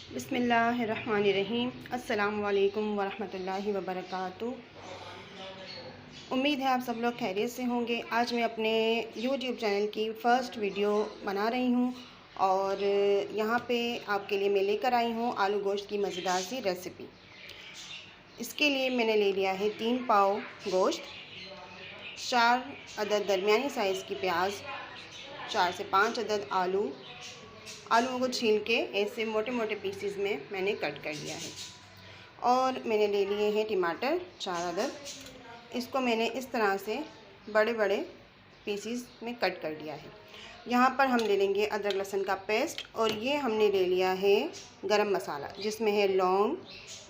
बिस्मिल्लाहिर्रहमानिर्रहीम। अस्सलामु अलैकुम वरहमतुल्लाहि वबरकातुहू। उम्मीद है आप सब लोग खैरियत से होंगे। आज मैं अपने यूट्यूब चैनल की फ़र्स्ट वीडियो बना रही हूँ और यहाँ पे आपके लिए मैं लेकर आई हूँ आलू गोश्त की मज़ेदार सी रेसिपी। इसके लिए मैंने ले लिया है 3 पाव गोश्त, 4 अदद दरमियानी साइज़ की प्याज, 4 से 5 अदद आलूओं को छील के ऐसे मोटे मोटे पीसीज में मैंने कट कर लिया है। और मैंने ले लिए हैं टमाटर 4 अदद। इसको मैंने इस तरह से बड़े बड़े पीसीज में कट कर लिया है। यहाँ पर हम ले लेंगे अदरक लहसुन का पेस्ट और ये हमने ले लिया है गरम मसाला, जिसमें है लौंग,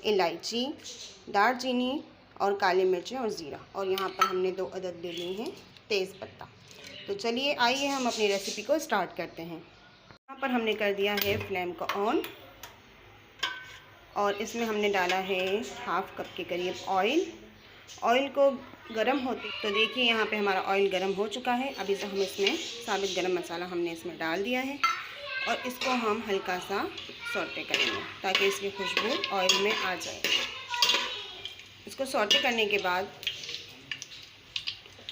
इलायची, दालचीनी और काली मिर्चें और ज़ीरा। और यहाँ पर हमने 2 अदद ले लिए हैं तेज़ पत्ता। तो चलिए आइए हम अपनी रेसिपी को स्टार्ट करते हैं। यहाँ पर हमने कर दिया है फ्लेम को ऑन और इसमें हमने डाला है हाफ़ कप के करीब ऑयल को गरम होते तो देखिए यहाँ पे हमारा ऑयल गरम हो चुका है। अभी तो हम इसमें साबित गरम मसाला हमने इसमें डाल दिया है और इसको हम हल्का सा सौटे करेंगे ताकि इसकी खुशबू ऑयल में आ जाए। इसको सौटे करने के बाद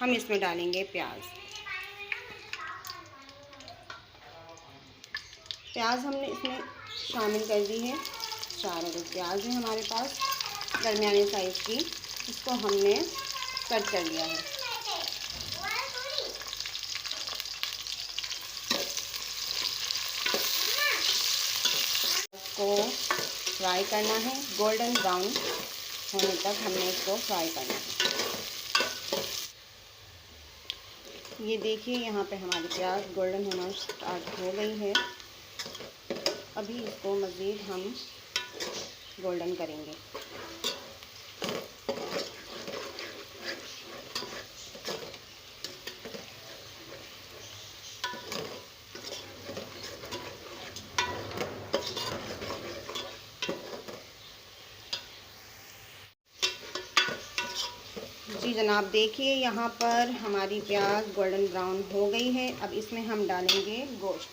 हम इसमें डालेंगे प्याज हमने इसमें शामिल कर दी है। 4 अदद प्याज है हमारे पास दरमियाने साइज़ की, इसको हमने कट कर लिया है। इसको फ्राई करना है, गोल्डन ब्राउन होने तक हमने इसको फ्राई करना है। ये देखिए यहाँ पे हमारी प्याज गोल्डन होना स्टार्ट हो गई है। अभी इसको मज़ीद हम गोल्डन करेंगे। जी जनाब, देखिए यहाँ पर हमारी प्याज गोल्डन ब्राउन हो गई है। अब इसमें हम डालेंगे गोश्त।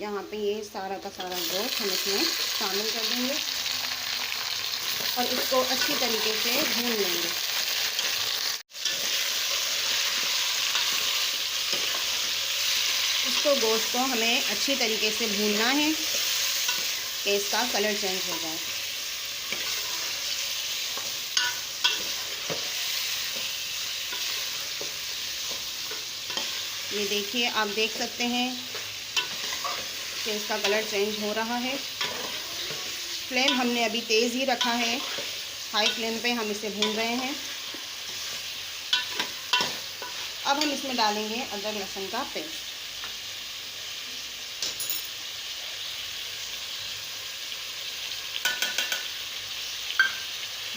यहाँ पे ये सारा का सारा गोश्त हम इसमें शामिल कर देंगे और इसको अच्छी तरीके से भून लेंगे। इसको गोश्त को हमें अच्छी तरीके से भूनना है कि इसका कलर चेंज हो जाए। ये देखिए, आप देख सकते हैं कि इसका कलर चेंज हो रहा है। फ्लेम हमने अभी तेज़ ही रखा है, हाई फ्लेम पे हम इसे भून रहे हैं। अब हम इसमें डालेंगे अदरक लहसुन का पेस्ट।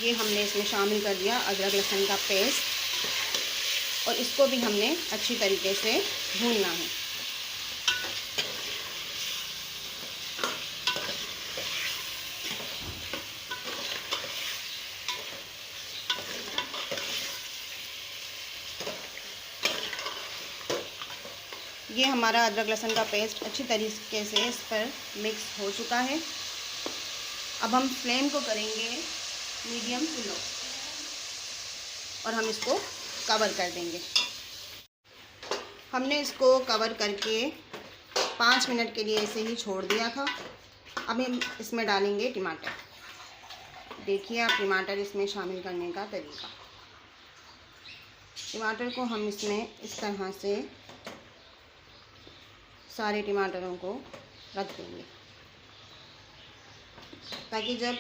ये हमने इसमें शामिल कर दिया अदरक लहसुन का पेस्ट और इसको भी हमने अच्छी तरीके से भूनना है। ये हमारा अदरक लहसुन का पेस्ट अच्छी तरीके से इस पर मिक्स हो चुका है। अब हम फ्लेम को करेंगे मीडियम टू लो और हम इसको कवर कर देंगे। हमने इसको कवर करके 5 मिनट के लिए ऐसे ही छोड़ दिया था। अब हम इसमें डालेंगे टमाटर। देखिए आप टमाटर इसमें शामिल करने का तरीका। टमाटर को हम इसमें इस तरह से सारे टमाटरों को रख देंगे ताकि जब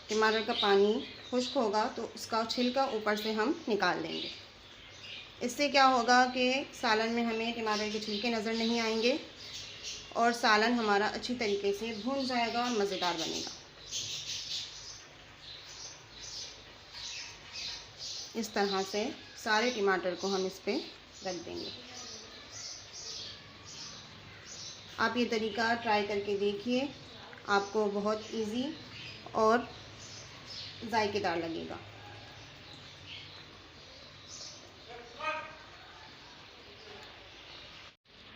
टमाटर का पानी खुश्क होगा तो उसका छिलका ऊपर से हम निकाल देंगे। इससे क्या होगा कि सालन में हमें टमाटर के छिलके नज़र नहीं आएंगे और सालन हमारा अच्छी तरीके से भून जाएगा और मज़ेदार बनेगा। इस तरह से सारे टमाटर को हम इस पर रख देंगे। आप ये तरीका ट्राई करके देखिए, आपको बहुत इजी और जायकेदार लगेगा।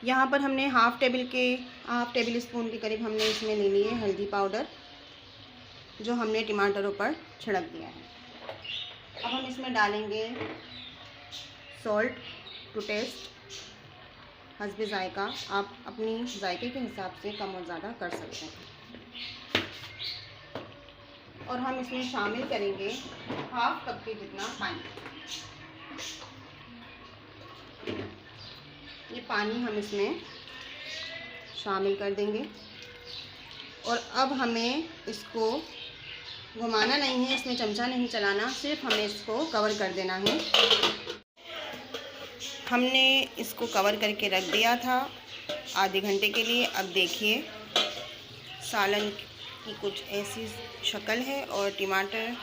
यहाँ पर हमने हाफ़ टेबल स्पून के करीब हमने इसमें ले लिए हल्दी पाउडर, जो हमने टमाटरों पर छिड़क दिया है। अब हम इसमें डालेंगे सॉल्ट टू टेस्ट, हस्बे ज़ायका। आप अपनी जायके के हिसाब से कम और ज़्यादा कर सकते हैं। और हम इसमें शामिल करेंगे हाफ़ कप के जितना पानी। ये पानी हम इसमें शामिल कर देंगे। और अब हमें इसको घुमाना नहीं है, इसमें चमचा नहीं चलाना, सिर्फ हमें इसको कवर कर देना है। हमने इसको कवर करके रख दिया था आधे घंटे के लिए। अब देखिए सालन की कुछ ऐसी शक्ल है और टमाटर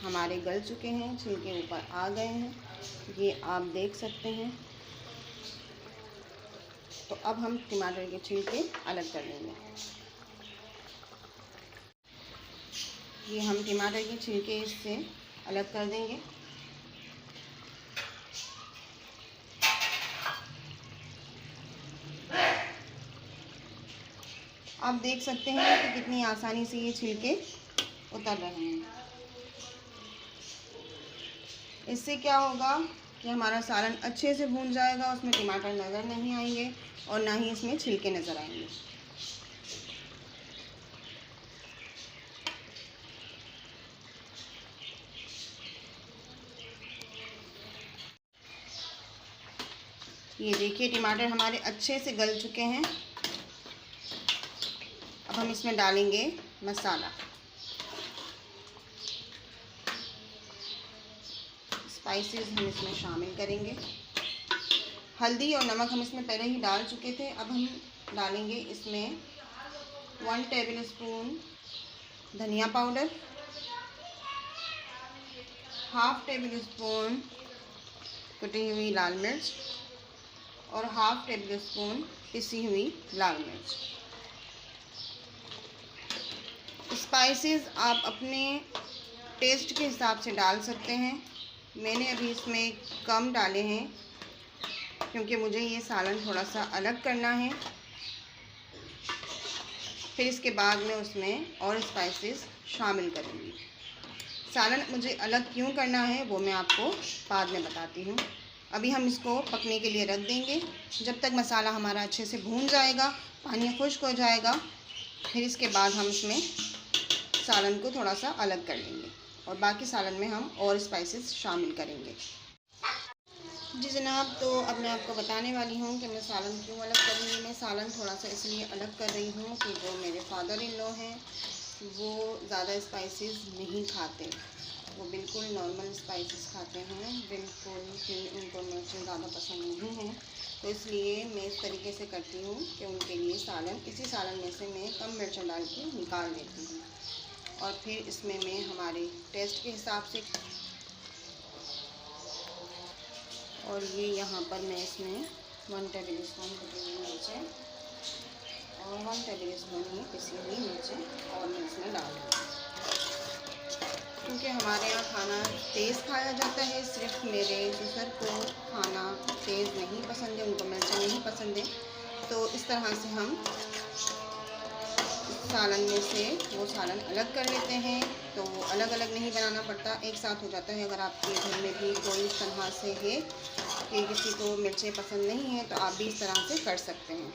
हमारे गल चुके हैं, छिलके ऊपर आ गए हैं, ये आप देख सकते हैं। तो अब हम टमाटर के छिलके अलग कर लेंगे। ये हम टमाटर के छिलके इससे अलग कर देंगे। आप देख सकते हैं कि कितनी आसानी से ये छिलके उतर रहे हैं। इससे क्या होगा कि हमारा सालन अच्छे से भून जाएगा, उसमें टमाटर नज़र नहीं आएंगे और ना ही इसमें छिलके नज़र आएंगे। ये देखिए टमाटर हमारे अच्छे से गल चुके हैं। अब हम इसमें डालेंगे मसाला, स्पाइसेस हम इसमें शामिल करेंगे। हल्दी और नमक हम इसमें पहले ही डाल चुके थे। अब हम डालेंगे इसमें 1 टेबल स्पून धनिया पाउडर, हाफ़ टेबल स्पून कुटी हुई लाल मिर्च और हाफ़ टेबल स्पून पिसी हुई लाल मिर्च। स्पाइसेस आप अपने टेस्ट के हिसाब से डाल सकते हैं। मैंने अभी इसमें कम डाले हैं क्योंकि मुझे ये सालन थोड़ा सा अलग करना है। फिर इसके बाद में उसमें और स्पाइसेस शामिल करूँगी। सालन मुझे अलग क्यों करना है वो मैं आपको बाद में बताती हूँ। अभी हम इसको पकने के लिए रख देंगे जब तक मसाला हमारा अच्छे से भून जाएगा, पानी खुश्क हो जाएगा। फिर इसके बाद हम इसमें सालन को थोड़ा सा अलग कर लेंगे और बाकी सालन में हम और स्पाइसेस शामिल करेंगे। जी जनाब, तो अब मैं आपको बताने वाली हूँ कि मैं सालन क्यों अलग कर रही हूँ। मैं सालन थोड़ा सा इसलिए अलग कर रही हूँ कि जो मेरे फादर इन लॉ हैं वो ज़्यादा स्पाइसेस नहीं खाते, वो बिल्कुल नॉर्मल स्पाइसेस खाते हैं, बिल्कुल ही उनको मिर्चें ज़्यादा पसंद नहीं हैं। तो इसलिए मैं इस तरीके से करती हूँ कि उनके लिए सालन, इसी सालन में से मैं कम मिर्चें डाल के निकाल लेती हूँ और फिर इसमें मैं हमारे टेस्ट के हिसाब से, और ये यहाँ पर मैं इसमें 1 टेबल स्पून कुटी हुई मिर्चें और 1 टेबल स्पून ही पिसी हुई मिर्चें और मैं इसमें डाल दूँगी। क्योंकि हमारे यहाँ खाना तेज़ खाया जाता है, सिर्फ मेरे ससुर को खाना तेज़ नहीं पसंद है, उनको मिर्चें नहीं पसंद है। तो इस तरह से हम सालन में से वो सालन अलग कर लेते हैं। तो अलग अलग नहीं बनाना पड़ता, एक साथ हो जाता है। अगर आपके घर में भी कोई इस तरह से है कि किसी को मिर्चें पसंद नहीं है तो आप भी इस तरह से कर सकते हैं।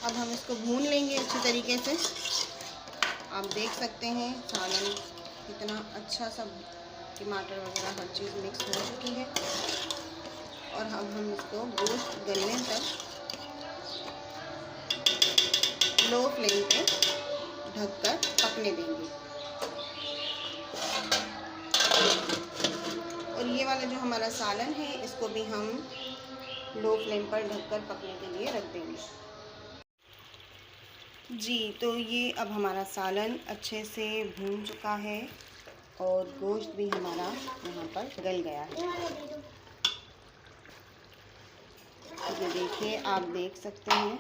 अब हम इसको भून लेंगे अच्छी तरीके से। आप देख सकते हैं सालन कितना अच्छा सा टमाटर वगैरह हर चीज़ मिक्स हो चुकी है। और अब हम इसको गोश्त गलने तक लो फ्लेम पे ढककर पकने देंगे। और ये वाला जो हमारा सालन है इसको भी हम लो फ्लेम पर ढककर पकने के लिए रख देंगे। जी, तो ये अब हमारा सालन अच्छे से भून चुका है और गोश्त भी हमारा यहाँ पर गल गया है। ये देखिए, आप देख सकते हैं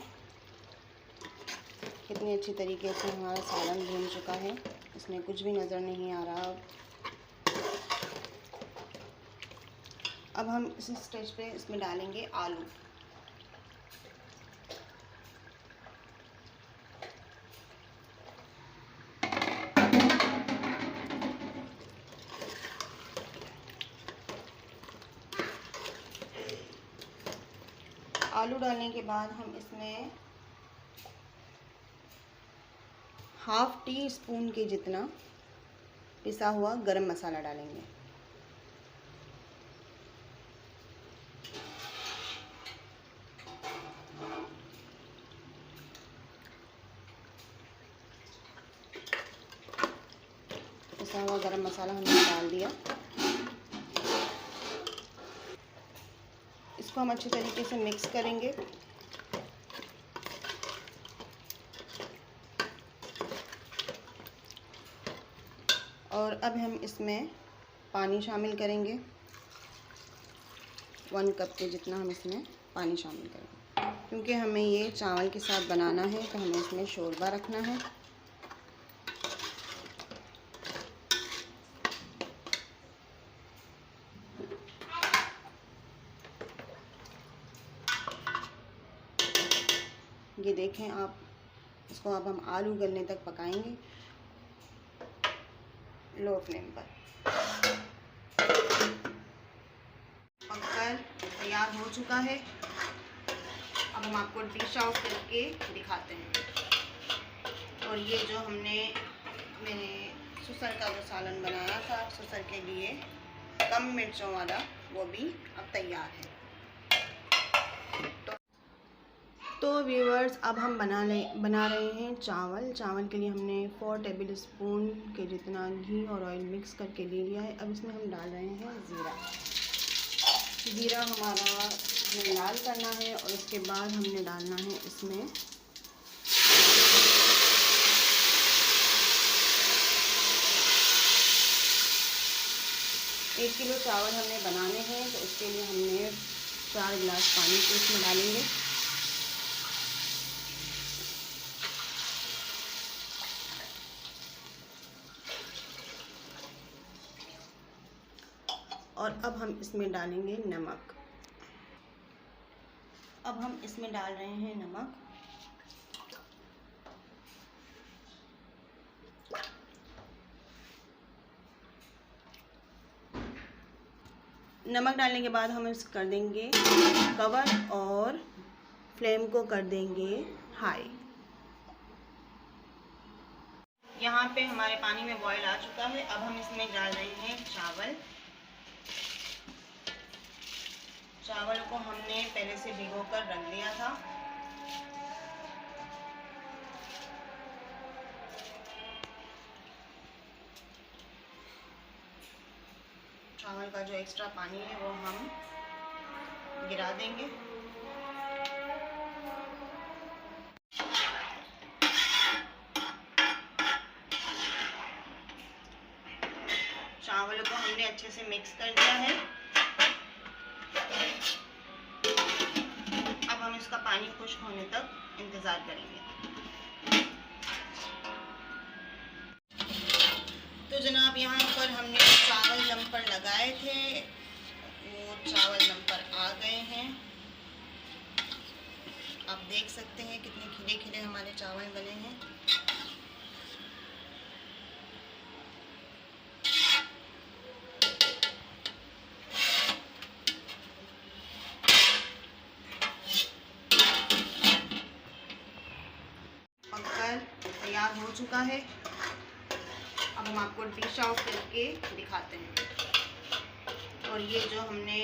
कितनी अच्छी तरीके से हमारा सालन भून चुका है, इसमें कुछ भी नज़र नहीं आ रहा। अब हम इस स्टेज पे इसमें डालेंगे आलू। आलू डालने के बाद हम इसमें हाफ़ टी स्पून के जितना पिसा हुआ गरम मसाला डालेंगे। पिसा हुआ गरम मसाला हमने डाल दिया। इसको हम अच्छी तरीके से मिक्स करेंगे। और अब हम इसमें पानी शामिल करेंगे। 1 कप के जितना हम इसमें पानी शामिल करेंगे, क्योंकि हमें ये चावल के साथ बनाना है तो हमें इसमें शोरबा रखना है। ये देखें आप, इसको अब हम आलू गलने तक पकाएंगे लो फ्लेम पर। पककर तैयार हो चुका है। अब हम आपको डिश आउट करके दिखाते हैं। और ये जो हमने मैंने सुसर का जो सालन बनाया था सुसर के लिए कम मिर्चों वाला, वो भी अब तैयार है। तो व्यूअर्स, अब हम बना रहे हैं चावल। चावल के लिए हमने 4 टेबल स्पून के जितना घी और ऑयल मिक्स करके ले लिया है। अब इसमें हम डाल रहे हैं ज़ीरा। ज़ीरा हमारा हमें लाल करना है और उसके बाद हमने डालना है इसमें एक किलो चावल हमें बनाने हैं, तो उसके लिए हमने 4 गिलास पानी को इसमें डालेंगे। और अब हम इसमें डालेंगे नमक। अब हम इसमें डाल रहे हैं नमक। नमक डालने के बाद हम इस कर देंगे कवर और फ्लेम को कर देंगे हाई। यहाँ पे हमारे पानी में बॉईल आ चुका है। अब हम इसमें डाल रहे हैं चावल। चावल को हमने पहले से भिगो कर रख दिया था। चावल का जो एक्स्ट्रा पानी है वो हम गिरा देंगे। चावल को हमने अच्छे से मिक्स कर दिया है। अब हम इसका पानी खुश्क होने तक इंतज़ार करेंगे। तो जनाब, यहाँ पर हमने चावल दम पर लगाए थे, वो चावल दम पर आ गए हैं। आप देख सकते हैं कितने खिले खिले हमारे चावल बने हैं। तैयार हो चुका है। अब हम आपको डिश आउट करके दिखाते हैं। और ये जो मैंने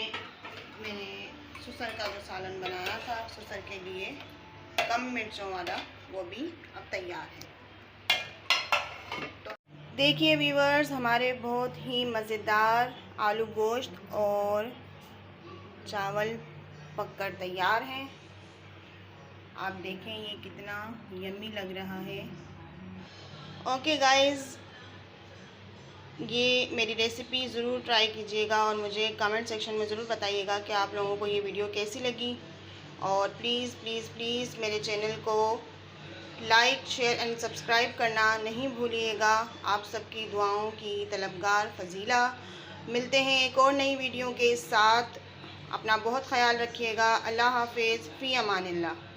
सुसर का जो सालन बनाया था सुसर के लिए कम मिर्चों वाला, वो भी अब तैयार है। तो देखिए व्यूअर्स, हमारे बहुत ही मज़ेदार आलू गोश्त और चावल पककर तैयार हैं। आप देखें ये कितना यम्मी लग रहा है। ओके गाइस, ये मेरी रेसिपी ज़रूर ट्राई कीजिएगा और मुझे कमेंट सेक्शन में ज़रूर बताइएगा कि आप लोगों को ये वीडियो कैसी लगी। और प्लीज़ प्लीज़ प्लीज़ मेरे चैनल को लाइक, शेयर एंड सब्सक्राइब करना नहीं भूलिएगा। आप सबकी दुआओं की तलबगार फ़ज़ीला। मिलते हैं एक और नई वीडियो के साथ। अपना बहुत ख्याल रखिएगा। अल्लाह हाफ़िज़, फ़ी अमानिल्लाह।